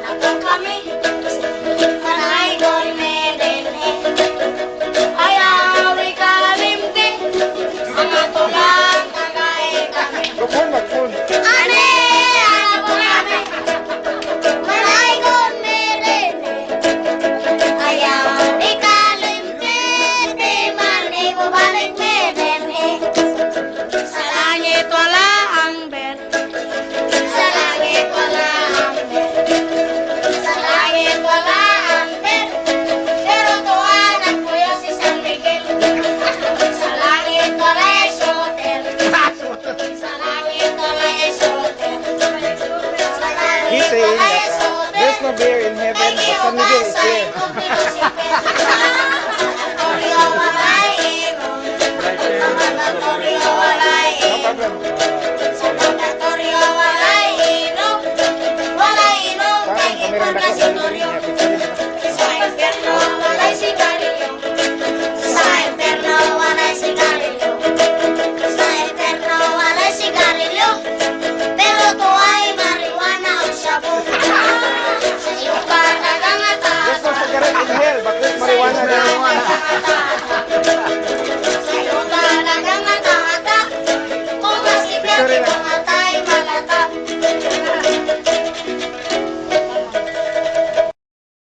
Ako kami, manay dorme dinhi. Ayaw ikalimti, mga tulang kagay kami. Magpun. Ane, ako kami, manay dorme dinhi. Ayaw ikalimti, di man ibabalik me dinhi. Sa langit wala ang ber. Sa langit wala ang ber. Sa langit wala ang ber. Pero tuwan at puyo si San Miguel. Sa langit wala ay soter. Sa langit wala ay soter. Sa He's langit saying wala ay that soter. there's no bear in heaven, but San Miguel is there. Ay,